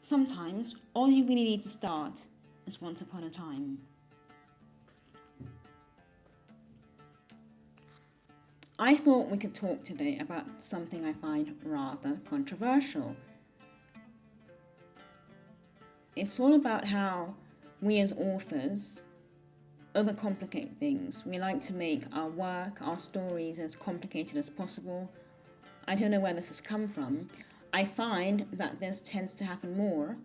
Sometimes all you really need to start is once upon a time. I thought we could talk today about something I find rather controversial. It's all about how we as authors overcomplicate things. We like to make our work, our stories as complicated as possible. I don't know where this has come from. I find that this tends to happen more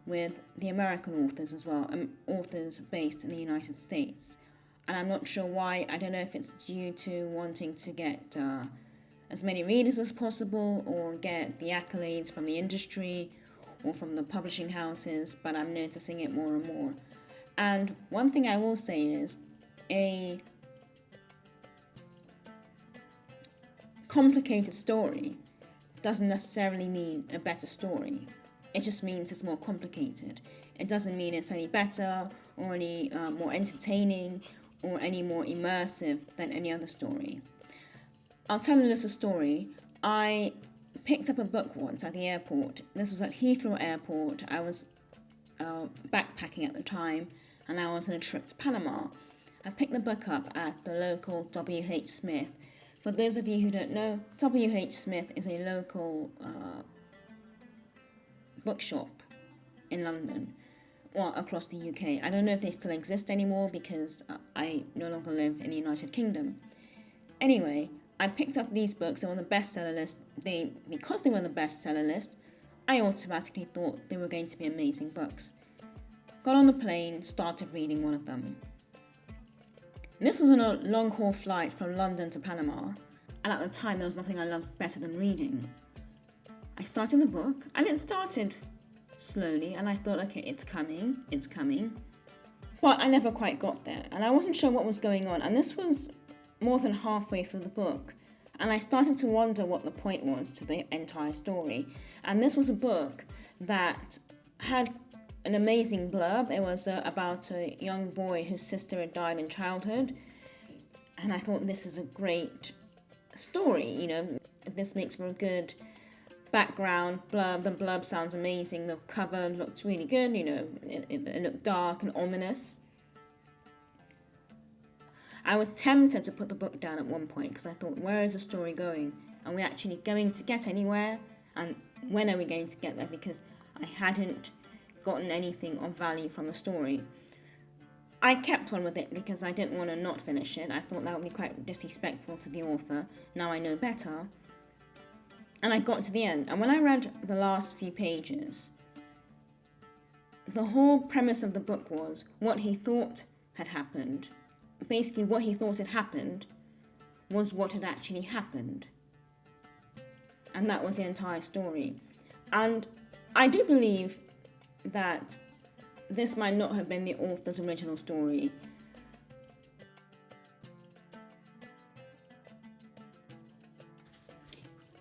with the American authors as well, authors based in the United States. And I'm not sure why. I don't know if it's due to wanting to get as many readers as possible or get the accolades from the industry or from the publishing houses, but I'm noticing it more and more. And one thing I will say is a complicated story doesn't necessarily mean a better story. It just means it's more complicated. It doesn't mean it's any better or any more entertaining or any more immersive than any other story. I'll tell a little story. I picked up a book once at the airport. This was at Heathrow Airport. I was backpacking at the time and I was on a trip to Panama. I picked the book up at the local W.H. Smith. For those of you who don't know, W.H. Smith is a local bookshop in London, or across the UK. I don't know if they still exist anymore because I no longer live in the United Kingdom. Anyway, I picked up these books. They were on the bestseller list. Because they were on the bestseller list, I automatically thought they were going to be amazing books. Got on the plane, started reading one of them. This was on a long-haul flight from London to Panama, and at the time there was nothing I loved better than reading. I started the book, and it started slowly, and I thought, okay, it's coming. But I never quite got there, and I wasn't sure what was going on, and this was more than halfway through the book, and I started to wonder what the point was to the entire story. And this was a book that had an amazing blurb. It was about a young boy whose sister had died in childhood, and I thought this is a great story. This makes for a good background blurb. The blurb sounds amazing. The cover looks really good. It looked dark and ominous. I was tempted to put the book down at one point because I thought, where is the story going? Are we actually going to get anywhere? And when are we going to get there? Because I hadn't gotten anything of value from the story. I kept on with it because I didn't want to not finish it. I thought that would be quite disrespectful to the author. Now I know better. And I got to the end. And when I read the last few pages, the whole premise of the book was what he thought had happened. Basically, what he thought had happened was what had actually happened. And that was the entire story. And I do believe that this might not have been the author's original story.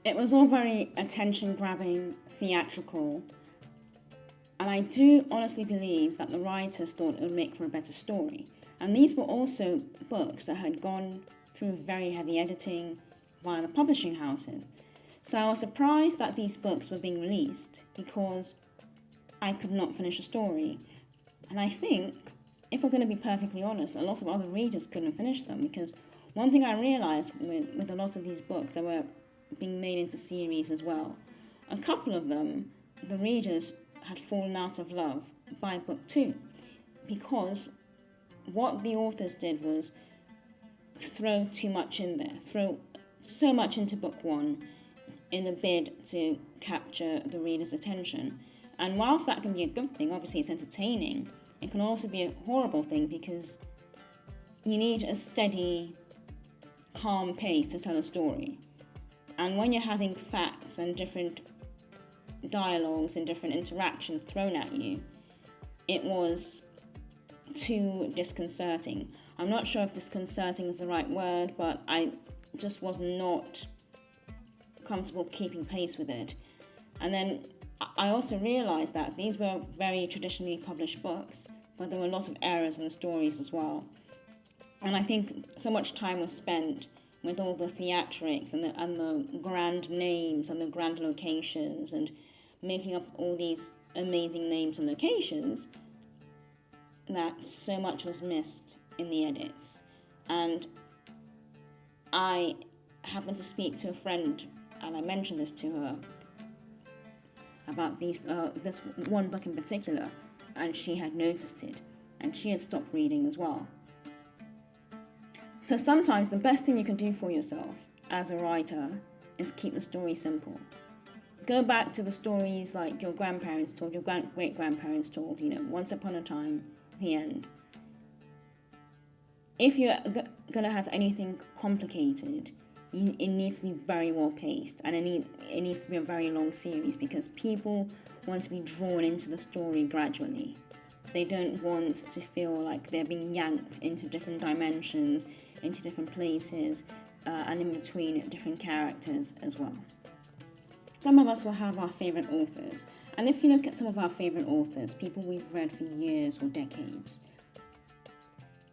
It was all very attention-grabbing, theatrical, and I do honestly believe that the writers thought it would make for a better story. And these were also books that had gone through very heavy editing via the publishing houses. So I was surprised that these books were being released because I could not finish a story. And I think, if we're going to be perfectly honest, a lot of other readers couldn't finish them, because one thing I realised with a lot of these books that were being made into series as well, a couple of them, the readers had fallen out of love by book 2, because what the authors did was throw too much in there, throw so much into book 1 in a bid to capture the reader's attention. And whilst that can be a good thing, obviously it's entertaining, it can also be a horrible thing because you need a steady, calm pace to tell a story. And when you're having facts and different dialogues and different interactions thrown at you, it was too disconcerting. I'm not sure if disconcerting is the right word, but I just was not comfortable keeping pace with it. And then I also realised that these were very traditionally published books, but there were a lot of errors in the stories as well. And I think so much time was spent with all the theatrics and the grand names and the grand locations and making up all these amazing names and locations that so much was missed in the edits. And I happened to speak to a friend, and I mentioned this to her about this one book in particular, and she had noticed it, and she had stopped reading as well. So sometimes the best thing you can do for yourself as a writer is keep the story simple. Go back to the stories like your grandparents told, your great-grandparents told, once upon a time, the end. If you're going to have anything complicated, it needs to be very well paced, and it needs to be a very long series, because people want to be drawn into the story gradually. They don't want to feel like they're being yanked into different dimensions, into different places, and in between different characters as well. Some of us will have our favourite authors, and if you look at some of our favourite authors, people we've read for years or decades,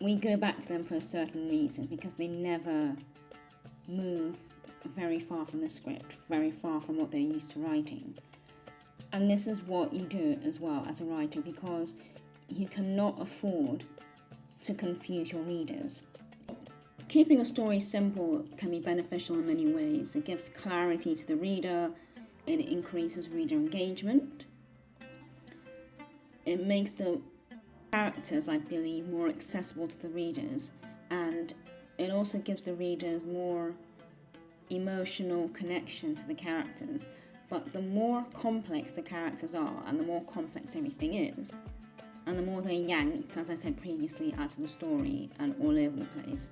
we go back to them for a certain reason, because they never move very far from the script, very far from what they're used to writing. And this is what you do as well as a writer, because you cannot afford to confuse your readers. Keeping a story simple can be beneficial in many ways. It gives clarity to the reader, it increases reader engagement, it makes the characters, I believe, more accessible to the readers, and it also gives the readers more emotional connection to the characters. But the more complex the characters are, and the more complex everything is, and the more they're yanked, as I said previously, out of the story and all over the place,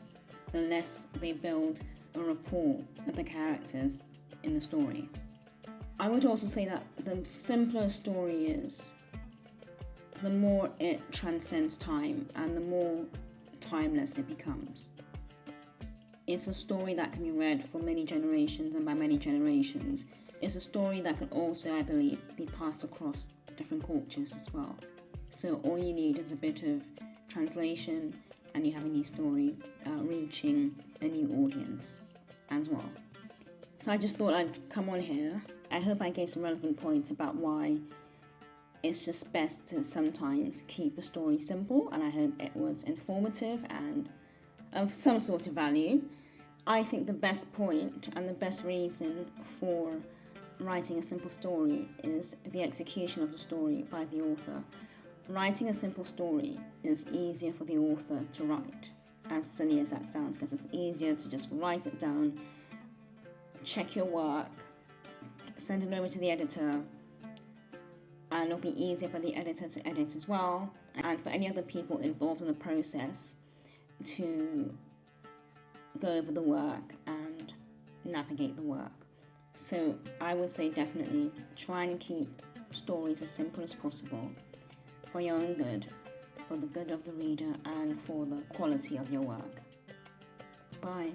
the less they build a rapport with the characters in the story. I would also say that the simpler a story is, the more it transcends time and the more timeless it becomes. It's a story that can be read for many generations and by many generations. It's a story that can also, I believe, be passed across different cultures as well. So all you need is a bit of translation and you have a new story reaching a new audience as well. So I just thought I'd come on here. I hope I gave some relevant points about why it's just best to sometimes keep a story simple, and I hope it was informative and of some sort of value. I think the best point and the best reason for writing a simple story is the execution of the story by the author. Writing a simple story is easier for the author to write, as silly as that sounds, because it's easier to just write it down, check your work, send it over to the editor, and it'll be easier for the editor to edit as well, and for any other people involved in the process to go over the work and navigate the work. So I would say definitely try and keep stories as simple as possible for your own good, for the good of the reader, and for the quality of your work. Bye.